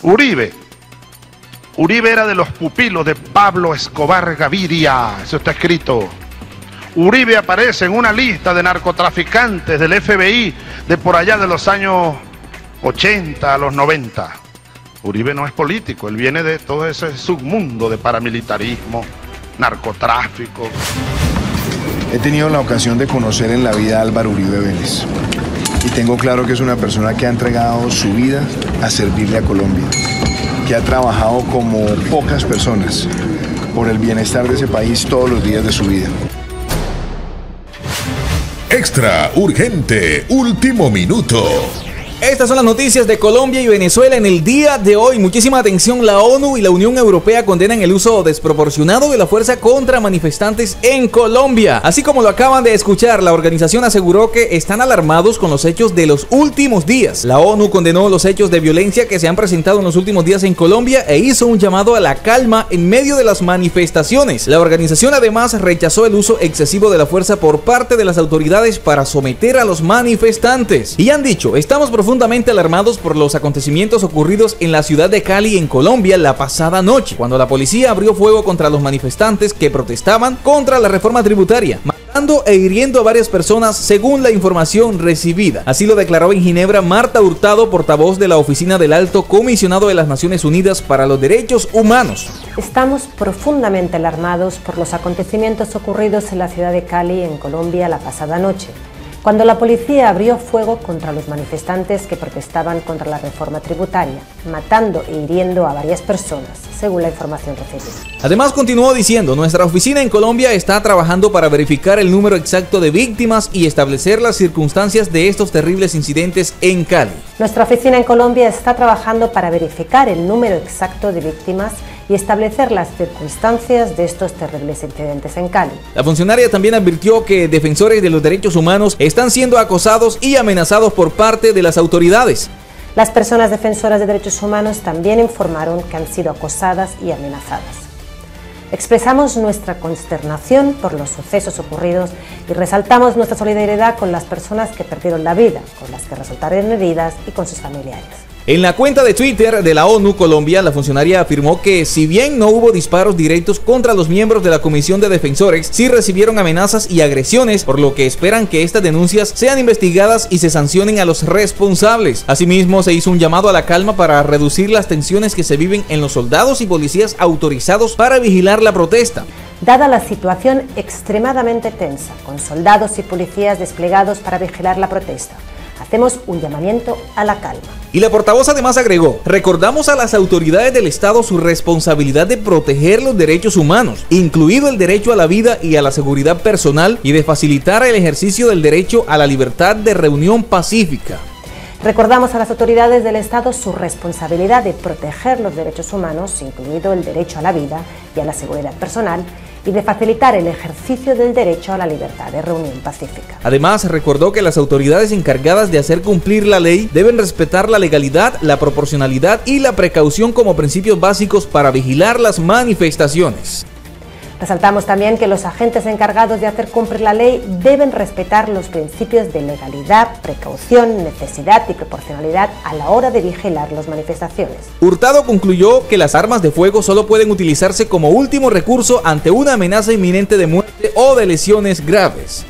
Uribe era de los pupilos de Pablo Escobar Gaviria, eso está escrito. Uribe aparece en una lista de narcotraficantes del FBI de por allá de los años 80 a los 90. Uribe no es político, él viene de todo ese submundo de paramilitarismo, narcotráfico. He tenido la ocasión de conocer en la vida a Álvaro Uribe Vélez y tengo claro que es una persona que ha entregado su vida a servirle a Colombia, que ha trabajado como pocas personas por el bienestar de ese país todos los días de su vida. Extra urgente, último minuto. Estas son las noticias de Colombia y Venezuela en el día de hoy. Muchísima atención, la ONU y la Unión Europea condenan el uso desproporcionado de la fuerza contra manifestantes en Colombia. Así como lo acaban de escuchar, la organización aseguró que están alarmados con los hechos de los últimos días. La ONU condenó los hechos de violencia que se han presentado en los últimos días en Colombia e hizo un llamado a la calma en medio de las manifestaciones. La organización además rechazó el uso excesivo de la fuerza por parte de las autoridades para someter a los manifestantes. Y han dicho, estamos profundamente alarmados por los acontecimientos ocurridos en la ciudad de Cali, en Colombia, la pasada noche, cuando la policía abrió fuego contra los manifestantes que protestaban contra la reforma tributaria, matando e hiriendo a varias personas según la información recibida. Así lo declaró en Ginebra Marta Hurtado, portavoz de la Oficina del Alto Comisionado de las Naciones Unidas para los Derechos Humanos. Estamos profundamente alarmados por los acontecimientos ocurridos en la ciudad de Cali, en Colombia, la pasada noche, cuando la policía abrió fuego contra los manifestantes que protestaban contra la reforma tributaria, matando e hiriendo a varias personas, según la información recibida. Además, continuó diciendo, nuestra oficina en Colombia está trabajando para verificar el número exacto de víctimas y establecer las circunstancias de estos terribles incidentes en Cali. Nuestra oficina en Colombia está trabajando para verificar el número exacto de víctimas y establecer las circunstancias de estos terribles incidentes en Cali. La funcionaria también advirtió que defensores de los derechos humanos están siendo acosados y amenazados por parte de las autoridades. Las personas defensoras de derechos humanos también informaron que han sido acosadas y amenazadas. Expresamos nuestra consternación por los sucesos ocurridos y resaltamos nuestra solidaridad con las personas que perdieron la vida, con las que resultaron heridas y con sus familiares. En la cuenta de Twitter de la ONU Colombia, la funcionaria afirmó que si bien no hubo disparos directos contra los miembros de la Comisión de Defensores, sí recibieron amenazas y agresiones, por lo que esperan que estas denuncias sean investigadas y se sancionen a los responsables. Asimismo, se hizo un llamado a la calma para reducir las tensiones que se viven en los soldados y policías autorizados para vigilar la protesta. Dada la situación extremadamente tensa, con soldados y policías desplegados para vigilar la protesta, hacemos un llamamiento a la calma. Y la portavoz además agregó, recordamos a las autoridades del Estado su responsabilidad de proteger los derechos humanos, incluido el derecho a la vida y a la seguridad personal, y de facilitar el ejercicio del derecho a la libertad de reunión pacífica. Recordamos a las autoridades del Estado su responsabilidad de proteger los derechos humanos, incluido el derecho a la vida y a la seguridad personal, y de facilitar el ejercicio del derecho a la libertad de reunión pacífica. Además, recordó que las autoridades encargadas de hacer cumplir la ley deben respetar la legalidad, la proporcionalidad y la precaución como principios básicos para vigilar las manifestaciones. Resaltamos también que los agentes encargados de hacer cumplir la ley deben respetar los principios de legalidad, precaución, necesidad y proporcionalidad a la hora de vigilar las manifestaciones. Hurtado concluyó que las armas de fuego solo pueden utilizarse como último recurso ante una amenaza inminente de muerte o de lesiones graves.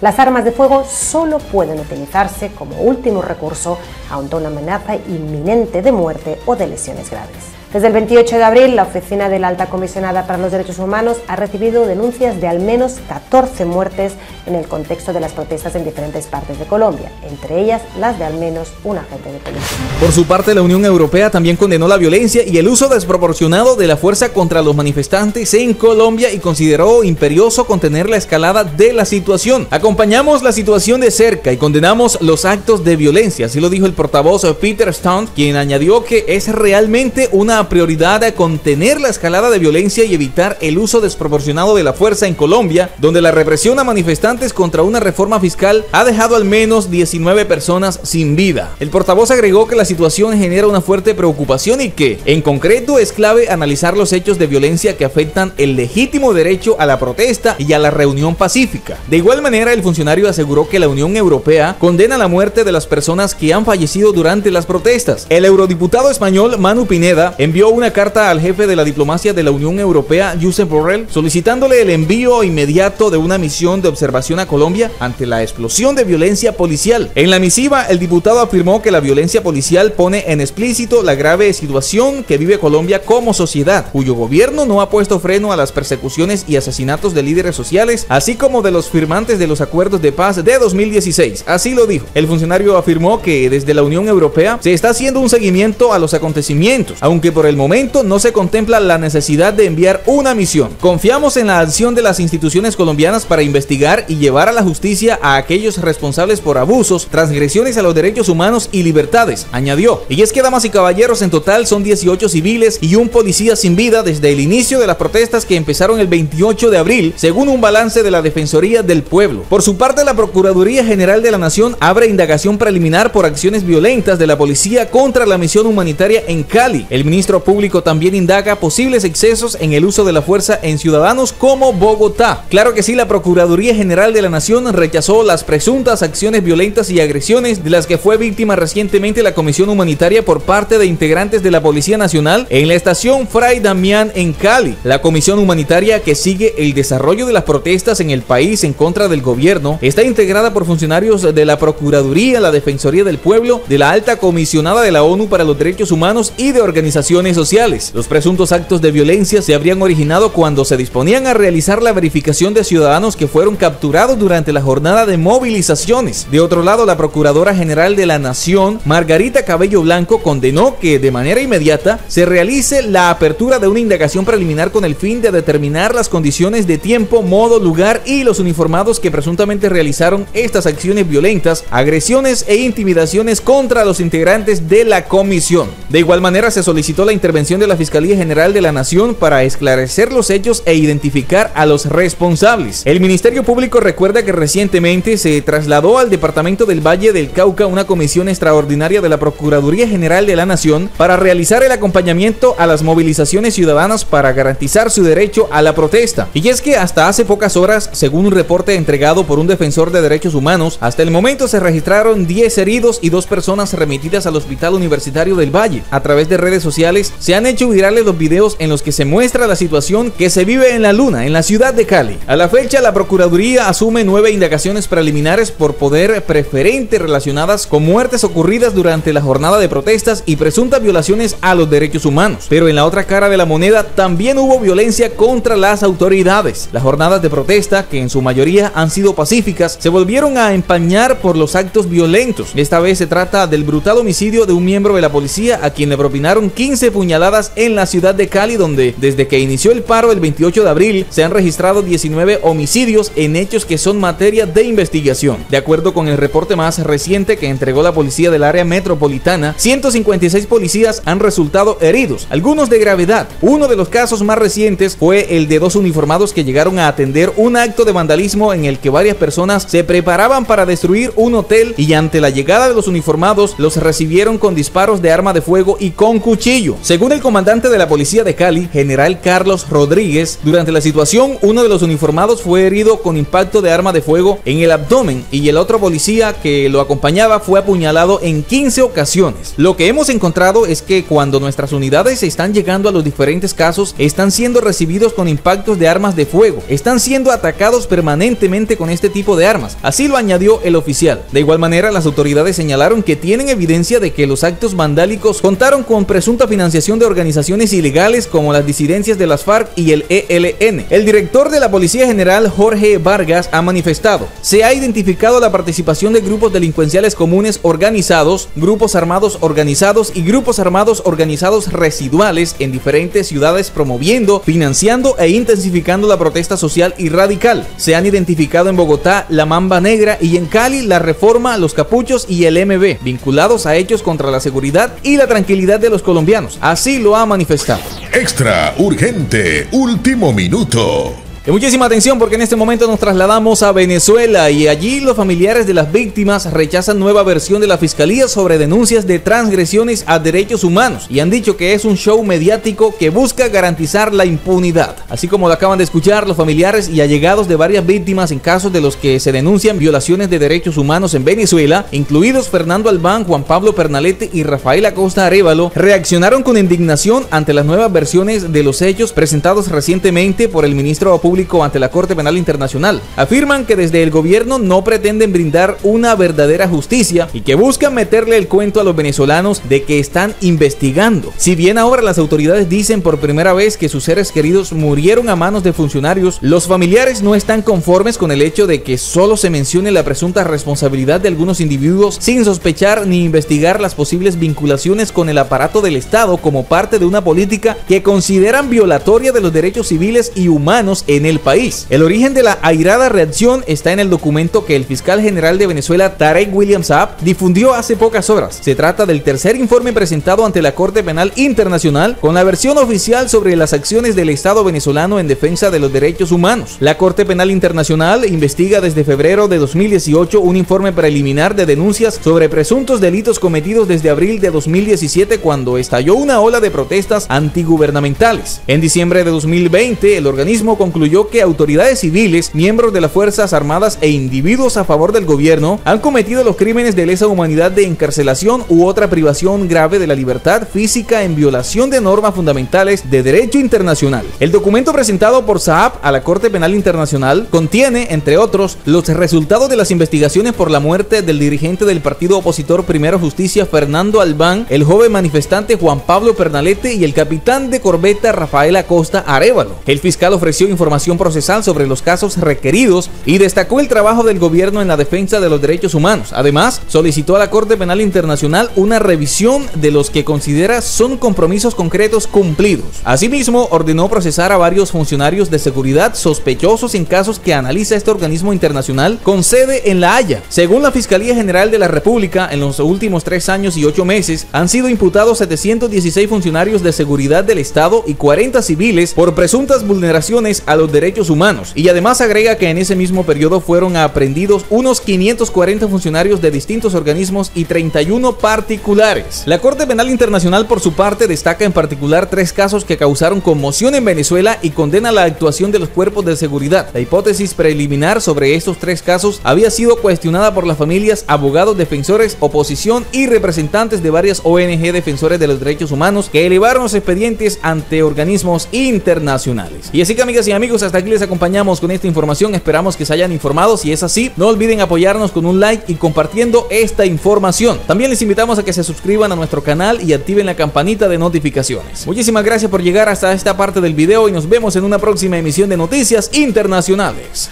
Las armas de fuego solo pueden utilizarse como último recurso ante una amenaza inminente de muerte o de lesiones graves. Desde el 28 de abril, la Oficina de la Alta Comisionada para los Derechos Humanos ha recibido denuncias de al menos 14 muertes en el contexto de las protestas en diferentes partes de Colombia, entre ellas las de al menos un agente de policía. Por su parte, la Unión Europea también condenó la violencia y el uso desproporcionado de la fuerza contra los manifestantes en Colombia y consideró imperioso contener la escalada de la situación. Acompañamos la situación de cerca y condenamos los actos de violencia, así lo dijo el portavoz Peter Stunt, quien añadió que es realmente una una prioridad a contener la escalada de violencia y evitar el uso desproporcionado de la fuerza en Colombia, donde la represión a manifestantes contra una reforma fiscal ha dejado al menos 19 personas sin vida. El portavoz agregó que la situación genera una fuerte preocupación y que, en concreto, es clave analizar los hechos de violencia que afectan el legítimo derecho a la protesta y a la reunión pacífica. De igual manera, el funcionario aseguró que la Unión Europea condena la muerte de las personas que han fallecido durante las protestas. El eurodiputado español Manu Pineda envió una carta al jefe de la diplomacia de la Unión Europea, Josep Borrell, solicitándole el envío inmediato de una misión de observación a Colombia ante la explosión de violencia policial. En la misiva, el diputado afirmó que la violencia policial pone en explícito la grave situación que vive Colombia como sociedad, cuyo gobierno no ha puesto freno a las persecuciones y asesinatos de líderes sociales, así como de los firmantes de los acuerdos de paz de 2016. Así lo dijo. El funcionario afirmó que desde la Unión Europea se está haciendo un seguimiento a los acontecimientos, aunque por el momento no se contempla la necesidad de enviar una misión. Confiamos en la acción de las instituciones colombianas para investigar y llevar a la justicia a aquellos responsables por abusos, transgresiones a los derechos humanos y libertades, añadió. Y es que, damas y caballeros, en total son 18 civiles y un policía sin vida desde el inicio de las protestas que empezaron el 28 de abril, según un balance de la Defensoría del Pueblo. Por su parte, la Procuraduría General de la Nación abre indagación preliminar por acciones violentas de la policía contra la misión humanitaria en Cali. El ministro público también indaga posibles excesos en el uso de la fuerza en ciudadanos como Bogotá. Claro que sí, la Procuraduría General de la Nación rechazó las presuntas acciones violentas y agresiones de las que fue víctima recientemente la Comisión Humanitaria por parte de integrantes de la Policía Nacional en la estación Fray Damián en Cali. La Comisión Humanitaria, que sigue el desarrollo de las protestas en el país en contra del gobierno, está integrada por funcionarios de la Procuraduría, la Defensoría del Pueblo, de la Alta Comisionada de la ONU para los Derechos Humanos y de organizaciones sociales. Los presuntos actos de violencia se habrían originado cuando se disponían a realizar la verificación de ciudadanos que fueron capturados durante la jornada de movilizaciones. De otro lado, la Procuradora General de la Nación, Margarita Cabello Blanco, condenó que de manera inmediata se realice la apertura de una indagación preliminar con el fin de determinar las condiciones de tiempo, modo, lugar y los uniformados que presuntamente realizaron estas acciones violentas, agresiones e intimidaciones contra los integrantes de la comisión. De igual manera, se solicitó la intervención de la Fiscalía General de la Nación para esclarecer los hechos e identificar a los responsables. El Ministerio Público recuerda que recientemente se trasladó al Departamento del Valle del Cauca una comisión extraordinaria de la Procuraduría General de la Nación para realizar el acompañamiento a las movilizaciones ciudadanas para garantizar su derecho a la protesta. Y es que hasta hace pocas horas, según un reporte entregado por un defensor de derechos humanos, hasta el momento se registraron 10 heridos y 2 personas remitidas al Hospital Universitario del Valle. A través de redes sociales se han hecho virales los videos en los que se muestra la situación que se vive en la Luna, en la ciudad de Cali. A la fecha, la Procuraduría asume 9 indagaciones preliminares por poder preferente relacionadas con muertes ocurridas durante la jornada de protestas y presuntas violaciones a los derechos humanos. Pero en la otra cara de la moneda también hubo violencia contra las autoridades. Las jornadas de protesta, que en su mayoría han sido pacíficas, se volvieron a empañar por los actos violentos. Esta vez se trata del brutal homicidio de un miembro de la policía a quien le propinaron 15 puñaladas en la ciudad de Cali, donde desde que inició el paro el 28 de abril se han registrado 19 homicidios en hechos que son materia de investigación. De acuerdo con el reporte más reciente que entregó la policía del área metropolitana, 156 policías han resultado heridos, algunos de gravedad. Uno de los casos más recientes fue el de 2 uniformados que llegaron a atender un acto de vandalismo en el que varias personas se preparaban para destruir un hotel y ante la llegada de los uniformados los recibieron con disparos de arma de fuego y con cuchillo. Según el comandante de la policía de Cali, general Carlos Rodríguez, durante la situación uno de los uniformados fue herido con impacto de arma de fuego en el abdomen y el otro policía que lo acompañaba fue apuñalado en 15 ocasiones. Lo que hemos encontrado es que cuando nuestras unidades están llegando a los diferentes casos, están siendo recibidos con impactos de armas de fuego, están siendo atacados permanentemente con este tipo de armas. Así lo añadió el oficial. De igual manera, las autoridades señalaron que tienen evidencia de que los actos vandálicos contaron con presunta financiación de organizaciones ilegales como las disidencias de las FARC y el ELN. El director de la Policía General, Jorge Vargas, ha manifestado: se ha identificado la participación de grupos delincuenciales comunes organizados, grupos armados organizados y grupos armados organizados residuales en diferentes ciudades promoviendo, financiando e intensificando la protesta social y radical. Se han identificado en Bogotá la Mamba Negra y en Cali la Reforma, los Capuchos y el MB, vinculados a hechos contra la seguridad y la tranquilidad de los colombianos. humanos. Así lo ha manifestado. Extra urgente, último minuto. Y muchísima atención porque en este momento nos trasladamos a Venezuela y allí los familiares de las víctimas rechazan nueva versión de la Fiscalía sobre denuncias de transgresiones a derechos humanos y han dicho que es un show mediático que busca garantizar la impunidad. Así como lo acaban de escuchar, los familiares y allegados de varias víctimas en casos de los que se denuncian violaciones de derechos humanos en Venezuela, incluidos Fernando Albán, Juan Pablo Pernalete y Rafael Acosta Arévalo, reaccionaron con indignación ante las nuevas versiones de los hechos presentados recientemente por el ministro público ante la Corte Penal Internacional. Afirman que desde el gobierno no pretenden brindar una verdadera justicia y que buscan meterle el cuento a los venezolanos de que están investigando. Si bien ahora las autoridades dicen por primera vez que sus seres queridos murieron a manos de funcionarios, los familiares no están conformes con el hecho de que solo se mencione la presunta responsabilidad de algunos individuos sin sospechar ni investigar las posibles vinculaciones con el aparato del Estado como parte de una política que consideran violatoria de los derechos civiles y humanos en el país. El origen de la airada reacción está en el documento que el fiscal general de Venezuela, Tarek William Saab, difundió hace pocas horas. Se trata del tercer informe presentado ante la Corte Penal Internacional con la versión oficial sobre las acciones del Estado venezolano en defensa de los derechos humanos. La Corte Penal Internacional investiga desde febrero de 2018 un informe preliminar de denuncias sobre presuntos delitos cometidos desde abril de 2017 cuando estalló una ola de protestas antigubernamentales. En diciembre de 2020, el organismo concluyó que autoridades civiles, miembros de las Fuerzas Armadas e individuos a favor del gobierno han cometido los crímenes de lesa humanidad de encarcelación u otra privación grave de la libertad física en violación de normas fundamentales de derecho internacional. El documento presentado por Saab a la Corte Penal Internacional contiene, entre otros, los resultados de las investigaciones por la muerte del dirigente del partido opositor Primero Justicia, Fernando Albán, el joven manifestante Juan Pablo Pernalete y el capitán de corbeta Rafael Acosta Arévalo. El fiscal ofreció información procesal sobre los casos requeridos y destacó el trabajo del gobierno en la defensa de los derechos humanos. Además, solicitó a la Corte Penal Internacional una revisión de los que considera son compromisos concretos cumplidos. Asimismo, ordenó procesar a varios funcionarios de seguridad sospechosos en casos que analiza este organismo internacional con sede en La Haya. Según la Fiscalía General de la República, en los últimos 3 años y 8 meses han sido imputados 716 funcionarios de seguridad del Estado y 40 civiles por presuntas vulneraciones a los derechos humanos, y además agrega que en ese mismo periodo fueron aprehendidos unos 540 funcionarios de distintos organismos y 31 particulares. La Corte Penal Internacional, por su parte, destaca en particular 3 casos que causaron conmoción en Venezuela y condena la actuación de los cuerpos de seguridad. La hipótesis preliminar sobre estos 3 casos había sido cuestionada por las familias, abogados defensores, oposición y representantes de varias ONG defensores de los derechos humanos que elevaron los expedientes ante organismos internacionales. Y así que, amigas y amigos, hasta aquí les acompañamos con esta información. Esperamos que se hayan informado. Si es así, no olviden apoyarnos con un like y compartiendo esta información. También les invitamos a que se suscriban a nuestro canal y activen la campanita de notificaciones. Muchísimas gracias por llegar hasta esta parte del video y nos vemos en una próxima emisión de Noticias Internacionales.